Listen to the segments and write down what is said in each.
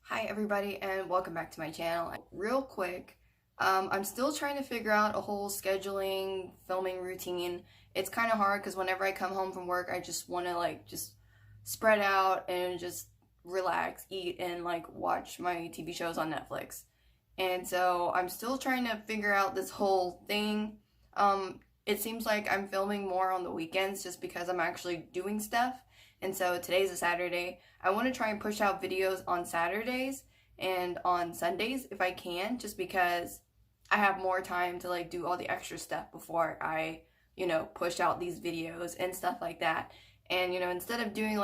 Hi everybody and welcome back to my channel. Real quick, I'm still trying to figure out a whole scheduling, filming routine. It's kind of hard because whenever I come home from work, I just want to just spread out and just relax, eat, and watch my TV shows on Netflix. And so I'm still trying to figure out this whole thing. It seems like I'm filming more on the weekends just because I'm actually doing stuff. And so today's a Saturday. I want to try and push out videos on Saturdays and on Sundays if I can, just because I have more time to do all the extra stuff before I, push out these videos and stuff like that. And, instead of doing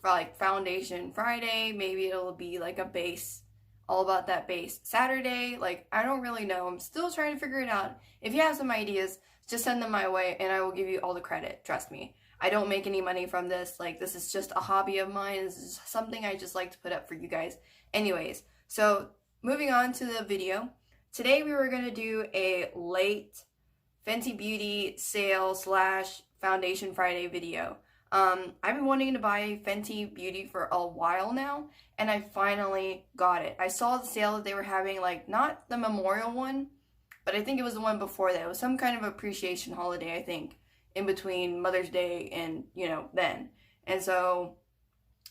for Foundation Friday, maybe it'll be a base, all about that base Saturday. I don't really know. I'm still trying to figure it out. If you have some ideas, just send them my way and I will give you all the credit. Trust me. I don't make any money from this. This is just a hobby of mine. This is something I just like to put up for you guys. Anyways, so moving on to the video. Today we were going to do a late Fenty Beauty sale / Foundation Friday video. I've been wanting to buy Fenty Beauty for a while now, and I finally got it. I saw the sale that they were having, not the Memorial one, but I think it was the one before that. It was some kind of appreciation holiday, I think, in between Mother's Day and, then. And so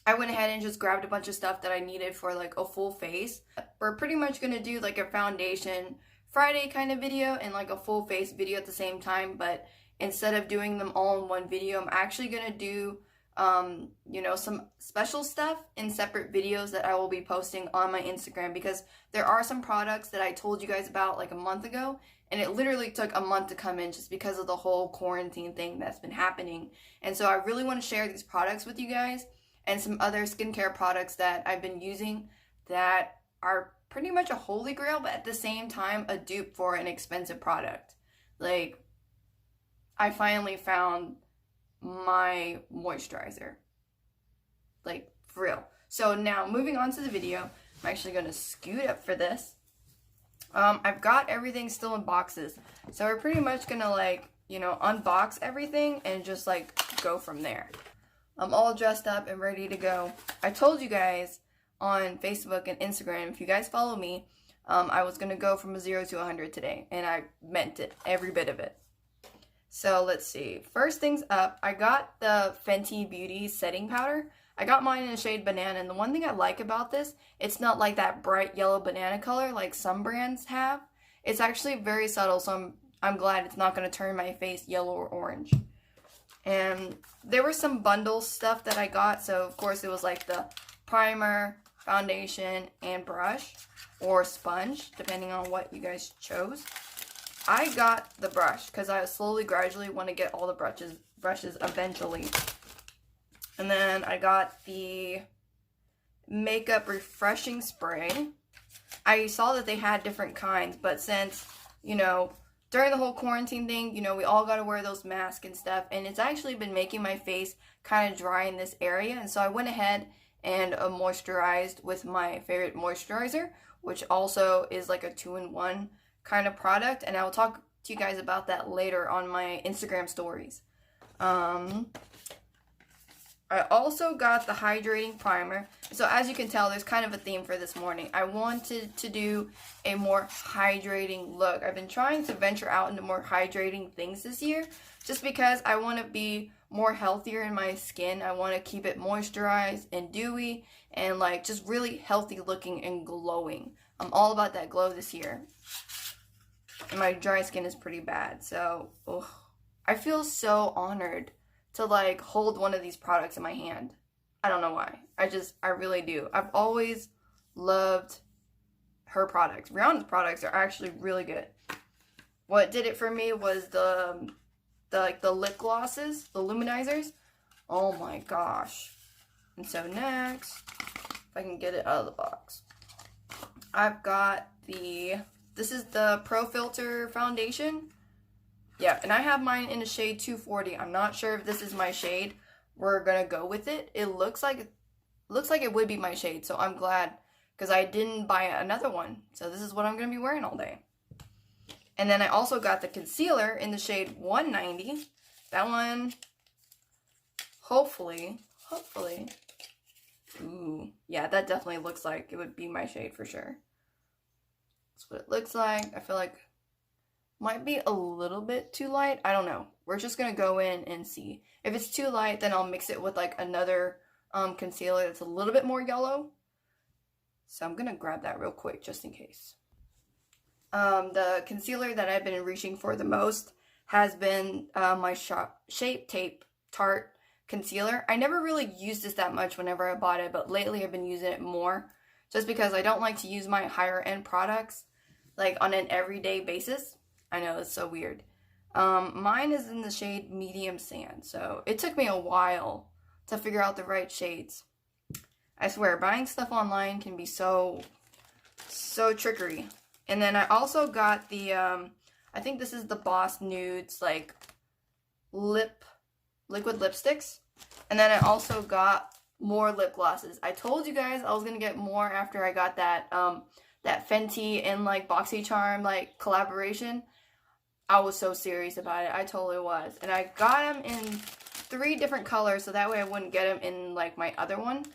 I went ahead and just grabbed a bunch of stuff that I needed for a full face. We're pretty much going to do a Foundation Friday kind of video and a full face video at the same time, but instead of doing them all in one video, I'm actually going to do some special stuff in separate videos that I will be posting on my Instagram, because there are some products that I told you guys about a month ago, and it literally took a month to come in just because of the whole quarantine thing that's been happening. And so I really want to share these products with you guys and some other skincare products that I've been using that are pretty much a holy grail, but at the same time a dupe for an expensive product. I finally found my moisturizer, for real. So now moving on to the video, I'm actually going to scoot up for this. I've got everything still in boxes, so we're pretty much gonna unbox everything and just go from there. I'm all dressed up and ready to go. I told you guys on Facebook and Instagram, if you guys follow me, I was gonna go from a 0 to 100 today, and I meant it, every bit of it. So let's see. First things up, I got the Fenty Beauty setting powder. I got mine in the shade Banana, and the one thing I like about this, it's not that bright yellow banana color like some brands have. It's actually very subtle, so I'm glad it's not going to turn my face yellow or orange. And there were some bundle stuff that I got, so of course it was the primer, foundation, and brush, or sponge, depending on what you guys chose. I got the brush because I gradually want to get all the brushes eventually. And then I got the makeup refreshing spray. I saw that they had different kinds, but since, during the whole quarantine thing, we all got to wear those masks and stuff, and it's actually been making my face kind of dry in this area, and so I went ahead and moisturized with my favorite moisturizer, which also is a 2-in-1 kind of product, and I will talk to you guys about that later on my Instagram stories. I also got the hydrating primer. So as you can tell, there's kind of a theme for this morning. I wanted to do a more hydrating look. I've been trying to venture out into more hydrating things this year, just because I want to be more healthier in my skin. I want to keep it moisturized and dewy and just really healthy looking and glowing. I'm all about that glow this year. And my dry skin is pretty bad, so I feel so honored to hold one of these products in my hand. I don't know why. I really do. I've always loved her products. Rihanna's products are actually really good. What did it for me was the lip glosses, the luminizers. Oh my gosh. And so next, if I can get it out of the box, I've got this is the Pro Filter foundation. Yeah, and I have mine in the shade 240. I'm not sure if this is my shade. We're gonna go with it. It looks like it would be my shade, so I'm glad, because I didn't buy another one. So this is what I'm gonna be wearing all day. And then I also got the concealer in the shade 190. That one, hopefully, Ooh, yeah, that definitely looks like it would be my shade for sure. That's what it looks like. I feel like might be a little bit too light. I don't know. We're just gonna go in and see. If it's too light, then I'll mix it with like another concealer that's a little bit more yellow. So I'm gonna grab that real quick just in case. The concealer that I've been reaching for the most has been my Shape Tape Tarte concealer. I never really used this that much whenever I bought it, but lately I've been using it more just because I don't like to use my higher end products like on an everyday basis. I know, it's so weird. Mine is in the shade Medium Sand, so it took me a while to figure out the right shades. I swear, buying stuff online can be so trickery. And then I also got the, I think this is the Boss Nudes, like, liquid lipsticks. And then I also got more lip glosses. I told you guys I was gonna get more after I got that, that Fenty and, like, BoxyCharm, like, collaboration. I was so serious about it. I totally was. And I got them in 3 different colors, so that way I wouldn't get them in, like, my other one.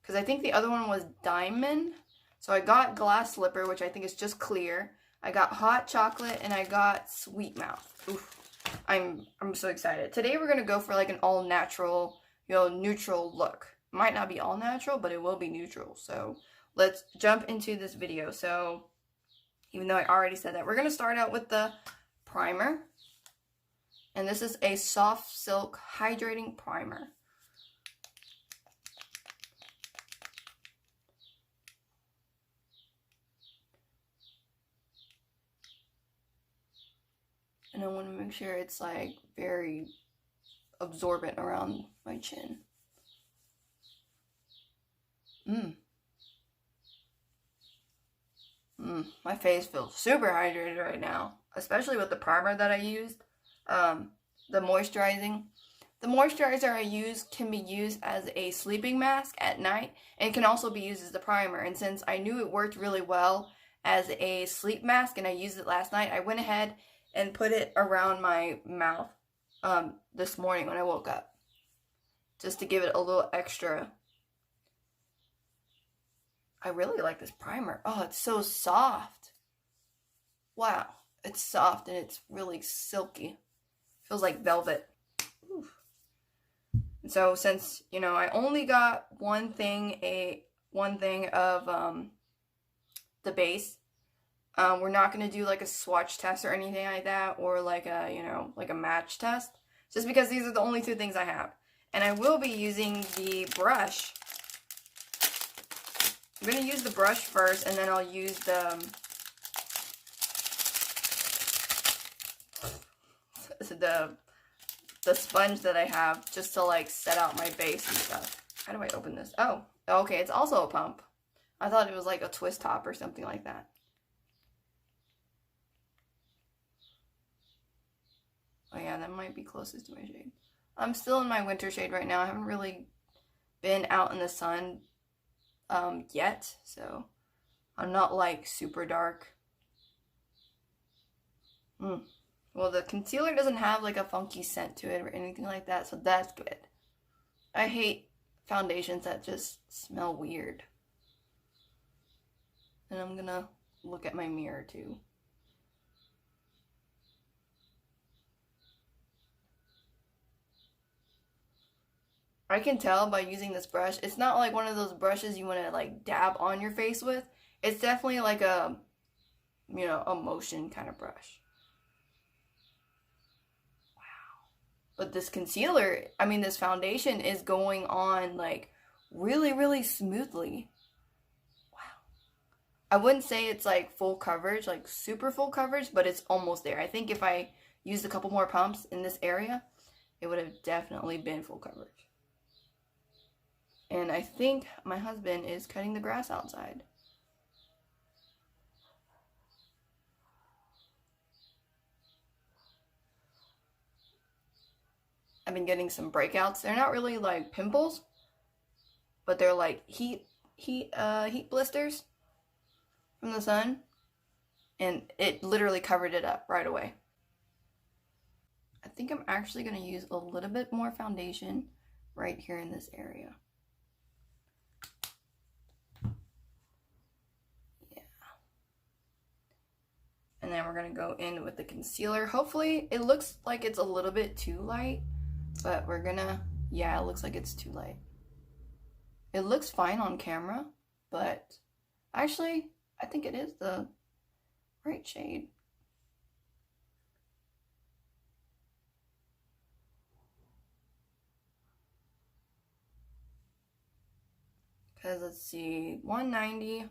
Because I think the other one was Diamond. So I got Glass Slipper, which I think is just clear. I got Hot Chocolate, and I got Sweet Mouth. Oof. I'm so excited. Today we're going to go for like an all-natural, you know, neutral look. Might not be all-natural, but it will be neutral. So let's jump into this video. So even though I already said that, we're going to start out with the primer. And this is a Soft Silk Hydrating Primer. And I want to make sure it's like very absorbent around my chin. My face feels super hydrated right now, especially with the primer that I used. The moisturizing. The moisturizer I use can be used as a sleeping mask at night, and it can also be used as the primer. And since I knew it worked really well as a sleep mask and I used it last night, I went ahead and put it around my mouth this morning when I woke up, just to give it a little extra. I really like this primer. Oh, it's so soft. Wow, it's soft and it's really silky. Feels like velvet. Oof. And so since, you know, I only got one thing of the base, we're not going to do like a swatch test or anything like that, or like a, you know, like a match test, just because these are the only 2 things I have. And I will be using the brush. I'm going to use the brush first, and then I'll use the sponge that I have just to like set out my base and stuff. How do I open this? Oh, okay, it's also a pump. I thought it was like a twist top or something like that. Oh yeah, that might be closest to my shade. I'm still in my winter shade right now. I haven't really been out in the sun yet, so I'm not like super dark. Well, the concealer doesn't have like a funky scent to it or anything like that, so that's good. I hate foundations that just smell weird. And I'm gonna look at my mirror too. I can tell by using this brush, it's not like one of those brushes you want to like dab on your face with. It's definitely like a, you know, a motion kind of brush. Wow. But this concealer, I mean this foundation is going on like really, really smoothly. Wow. I wouldn't say it's like full coverage, like super full coverage, but it's almost there. I think if I used a couple more pumps in this area, it would have definitely been full coverage. And I think my husband is cutting the grass outside. I've been getting some breakouts. They're not really like pimples, but they're like heat blisters from the sun. And it literally covered it up right away. I think I'm actually going to use a little bit more foundation right here in this area. then we're gonna go in with the concealer. Hopefully, it looks like it's a little bit too light, but we're gonna, yeah, it looks like it's too light. It looks fine on camera, but actually, I think it is the right shade. Because let's see, 190.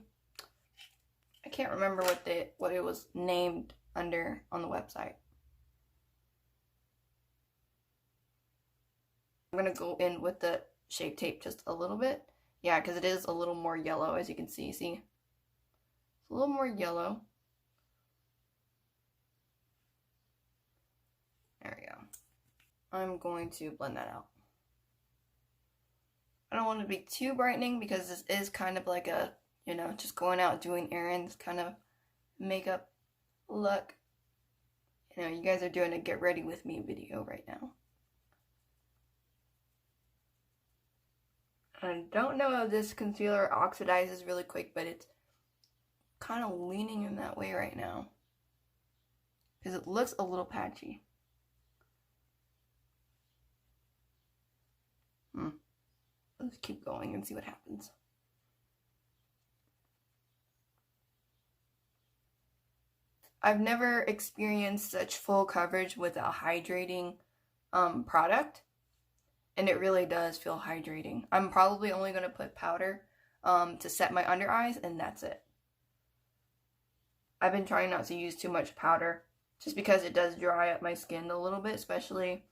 I can't remember what it was named under on the website. I'm gonna go in with the Shape Tape just a little bit. Yeah, because it is a little more yellow, as you can see. See? It's a little more yellow. There we go. I'm going to blend that out. I don't want it to be too brightening because this is kind of like a, you know, just going out doing errands kind of makeup look. You know, you guys are doing a get ready with me video right now. I don't know if this concealer oxidizes really quick, but it's kind of leaning in that way right now because it looks a little patchy. Let's keep going and see what happens. I've never experienced such full coverage with a hydrating product, and it really does feel hydrating. I'm probably only going to put powder to set my under eyes, and that's it. I've been trying not to use too much powder just because it does dry up my skin a little bit, especially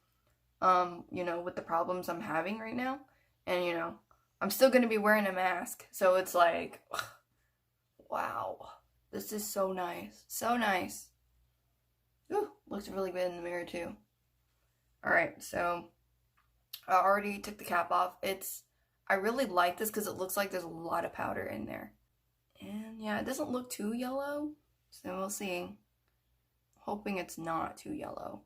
you know, with the problems I'm having right now. And, you know, I'm still going to be wearing a mask. So it's like, wow, this is so nice. So nice. Ooh, looks really good in the mirror too. Alright, so I already took the cap off. I really like this because it looks like there's a lot of powder in there. And yeah, it doesn't look too yellow. So we'll see. Hoping it's not too yellow.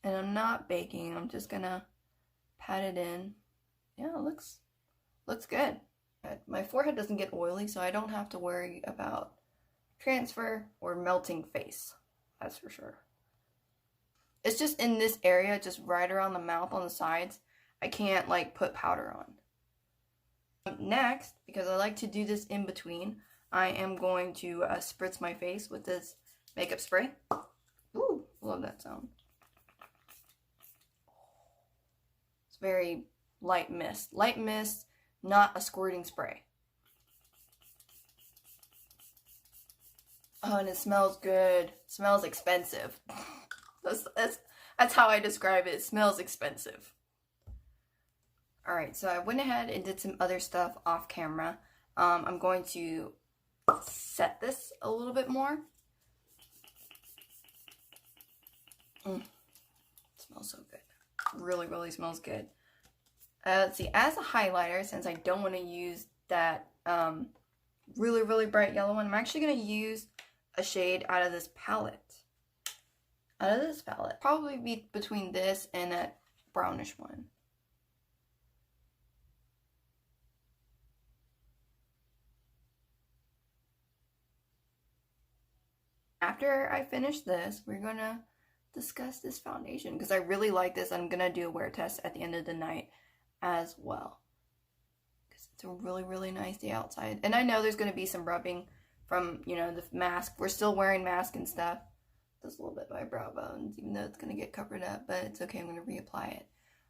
And I'm not baking, I'm just gonna pat it in. Yeah, it looks good. My forehead doesn't get oily, so I don't have to worry about transfer or melting face. That's for sure. It's just in this area, just right around the mouth on the sides, I can't like put powder on. Next, because I like to do this in between, I am going to spritz my face with this makeup spray. Ooh, love that sound. Very light mist. Light mist, not a squirting spray. Oh, and it smells good. It smells expensive. That's how I describe it. It smells expensive. Alright, so I went ahead and did some other stuff off camera. I'm going to set this a little bit more. It smells so good. Really, really smells good. Let's see, as a highlighter, since I don't want to use that really, really bright yellow one, I'm actually going to use a shade out of this palette. Probably be between this and that brownish one. After I finish this, we're going to discuss this foundation because I really like this. I'm gonna do a wear test at the end of the night as well because it's a really, really nice day outside. And I know there's gonna be some rubbing from, you know, the mask. We're still wearing masks and stuff. Just a little bit of my brow bones, even though it's gonna get covered up, but it's okay. I'm gonna reapply it.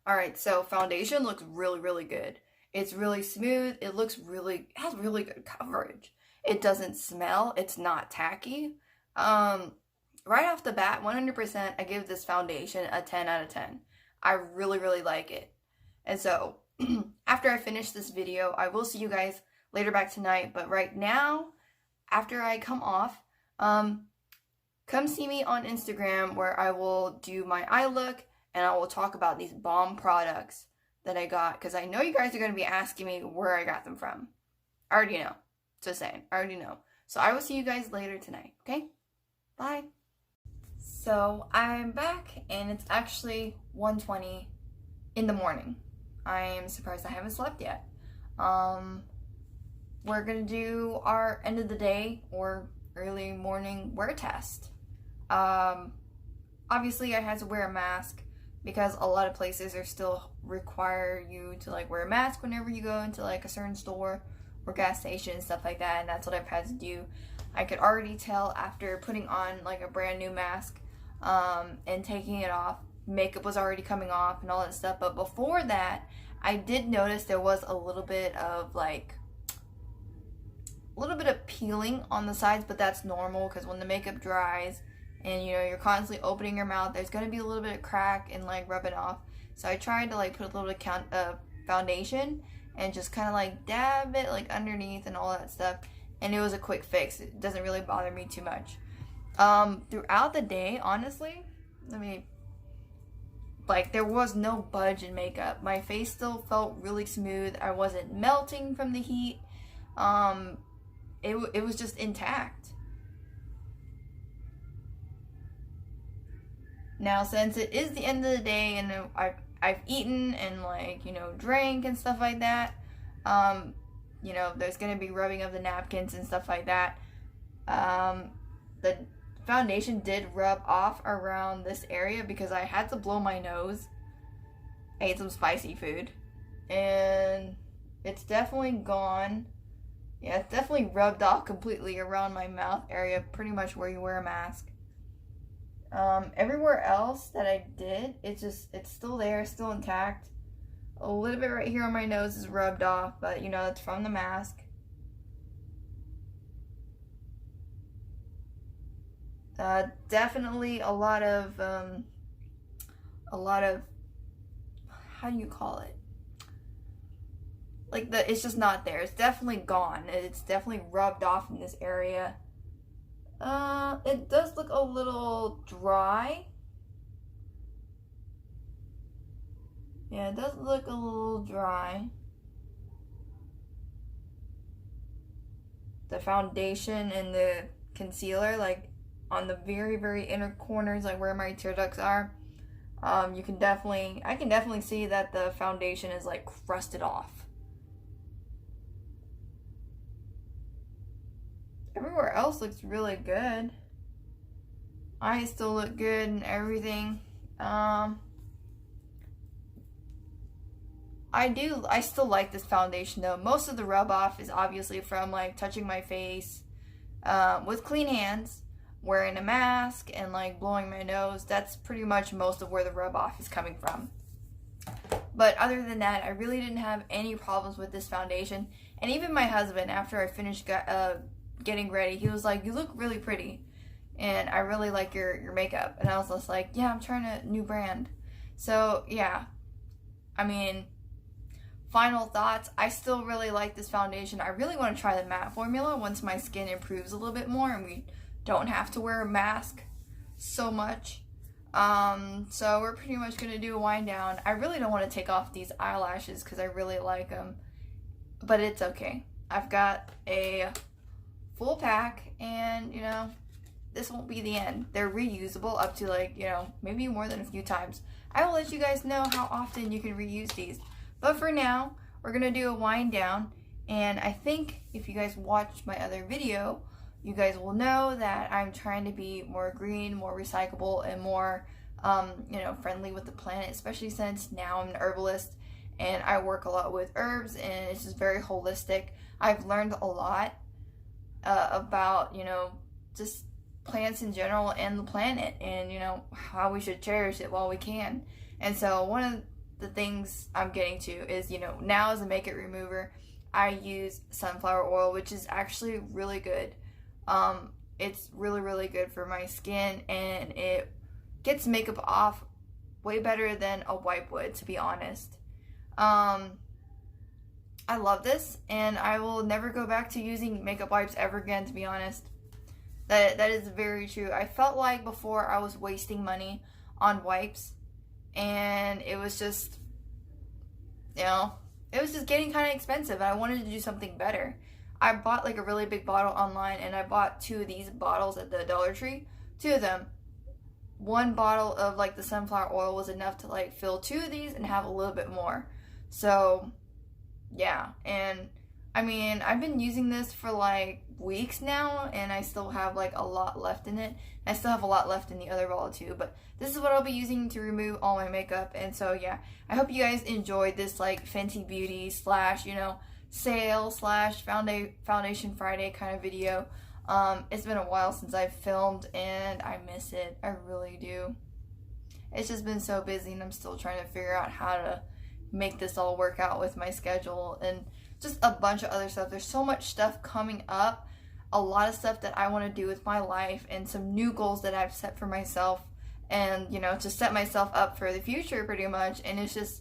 All right, so foundation looks really, really good. It's really smooth. It has really good coverage. It doesn't smell. It's not tacky. Right off the bat, 100%, I give this foundation a 10 out of 10. I really, really like it. And so, after I finish this video, I will see you guys later back tonight. But right now, after I come off, come see me on Instagram where I will do my eye look and I will talk about these bomb products that I got. Because I know you guys are going to be asking me where I got them from. I already know. Just saying. I already know. So I will see you guys later tonight. Okay? Bye. So I'm back and it's actually 1:20 in the morning. I am surprised I haven't slept yet. we're gonna do our end of the day or early morning wear test. Obviously I had to wear a mask because a lot of places are still require you to like wear a mask whenever you go into like a certain store or gas station and stuff like that, and that's what I've had to do. I could already tell after putting on like a brand new mask and taking it off, makeup was already coming off and all that stuff. But before that, I did notice there was a little bit of peeling on the sides, but that's normal because when the makeup dries and you know you're constantly opening your mouth, there's going to be a little bit of crack and like rubbing off. So I tried to like put a little bit of foundation and just kind of like dab it like underneath and all that stuff, and it was a quick fix. It doesn't really bother me too much. Throughout the day, honestly, there was no budge in makeup. My face still felt really smooth. I wasn't melting from the heat. It was just intact. Now, since it is the end of the day and I've eaten and like, you know, drank and stuff like that, you know, there's gonna be rubbing of the napkins and stuff like that. The foundation did rub off around this area because I had to blow my nose. I ate some spicy food and it's definitely gone. Yeah, it's definitely rubbed off completely around my mouth area, pretty much where you wear a mask. Everywhere else that I did, it's still there, still intact. A little bit right here on my nose is rubbed off, but you know, it's from the mask. Definitely a lot of, how do you call it? Like it's just not there. It's definitely gone. It's definitely rubbed off in this area. It does look a little dry. Yeah, it does look a little dry. The foundation and the concealer, like on the very, very inner corners, like where my tear ducts are, I can definitely see that the foundation is like crusted off. Everywhere else looks really good. Eyes still look good and everything. I still like this foundation though. Most of the rub off is obviously from like touching my face with clean hands, wearing a mask, and like blowing my nose. That's pretty much most of where the rub off is coming from. But other than that, I really didn't have any problems with this foundation. And even my husband, after I finished getting ready, he was like, "You look really pretty, and I really like your makeup." And I was just like, "Yeah, I'm trying a new brand." So yeah, I mean, final thoughts, I still really like this foundation. I really want to try the matte formula once my skin improves a little bit more and we don't have to wear a mask so much. So we're pretty much going to do a wind down. I really don't want to take off these eyelashes because I really like them, but it's okay. I've got a full pack, and you know, this won't be the end. They're reusable up to like, you know, maybe more than a few times. I will let you guys know how often you can reuse these. But for now, we're going to do a wind down, and I think if you guys watched my other video, you guys will know that I'm trying to be more green, more recyclable, and more, you know, friendly with the planet, especially since now I'm an herbalist and I work a lot with herbs, and it's just very holistic. I've learned a lot about, you know, just plants in general and the planet, and, you know, how we should cherish it while we can. And so one of the things I'm getting to is, you know, now as a makeup remover, I use sunflower oil, which is actually really good. It's really, really good for my skin, and it gets makeup off way better than a wipe would, to be honest. I love this, and I will never go back to using makeup wipes ever again, to be honest. That is very true. I felt like before I was wasting money on wipes, and it was just, you know, it was just getting kind of expensive, and I wanted to do something better. I bought like a really big bottle online, and I bought 2 of these bottles at the Dollar Tree. 2 of them. 1 bottle of like the sunflower oil was enough to like fill 2 of these and have a little bit more. So yeah, and I mean, I've been using this for like weeks now, and I still have like a lot left in it. I still have a lot left in the other bottle too, but this is what I'll be using to remove all my makeup. And so yeah, I hope you guys enjoyed this like Fenty Beauty slash, you know, sale slash Foundation Friday kind of video. It's been a while since I've filmed, and I miss it. I really do. It's just been so busy, and I'm still trying to figure out how to make this all work out with my schedule and just a bunch of other stuff. There's so much stuff coming up, a lot of stuff that I want to do with my life, and some new goals that I've set for myself, and you know, to set myself up for the future pretty much. And it's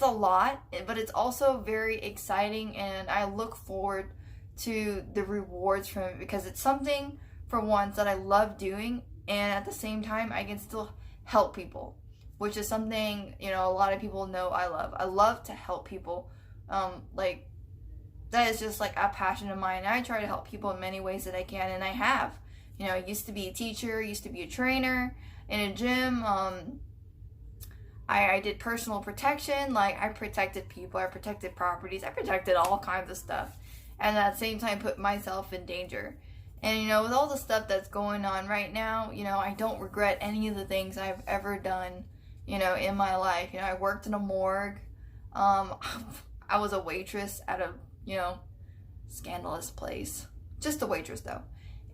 a lot, but it's also very exciting, and I look forward to the rewards from it, because it's something for once that I love doing, and at the same time I can still help people, which is something, you know, a lot of people know I love. I love to help people. Like, that is just like a passion of mine. I try to help people in many ways that I can, and I have. You know, I used to be a teacher, used to be a trainer in a gym. I did personal protection. Like, I protected people, I protected properties, I protected all kinds of stuff, and at the same time put myself in danger. And you know, with all the stuff that's going on right now, you know, I don't regret any of the things I've ever done, you know, in my life. You know, I worked in a morgue. I was a waitress at a, you know, scandalous place. Just a waitress though.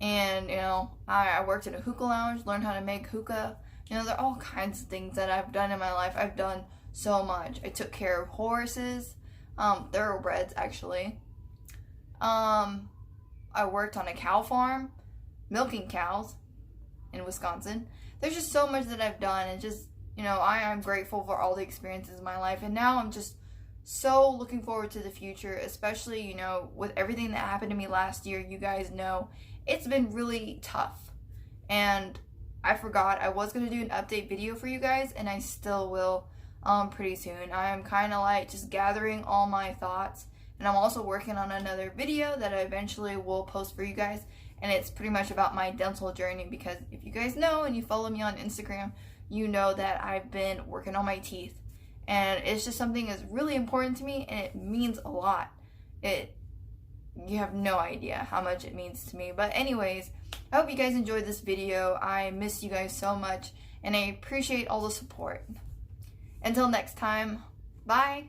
And, you know, I worked in a hookah lounge, learned how to make hookah. You know, there are all kinds of things that I've done in my life. I've done so much. I took care of horses, thoroughbreds actually. I worked on a cow farm, milking cows in Wisconsin. There's just so much that I've done, and just, you know, I'm grateful for all the experiences in my life, and now I'm just so looking forward to the future, especially, you know, with everything that happened to me last year. You guys know it's been really tough, and I forgot I was going to do an update video for you guys, and I still will pretty soon. I am kind of like just gathering all my thoughts. And I'm also working on another video that I eventually will post for you guys. And it's pretty much about my dental journey, because if you guys know and you follow me on Instagram, you know that I've been working on my teeth. And it's just something that's really important to me, and it means a lot. You have no idea how much it means to me. But anyways, I hope you guys enjoyed this video. I miss you guys so much, and I appreciate all the support. Until next time, bye!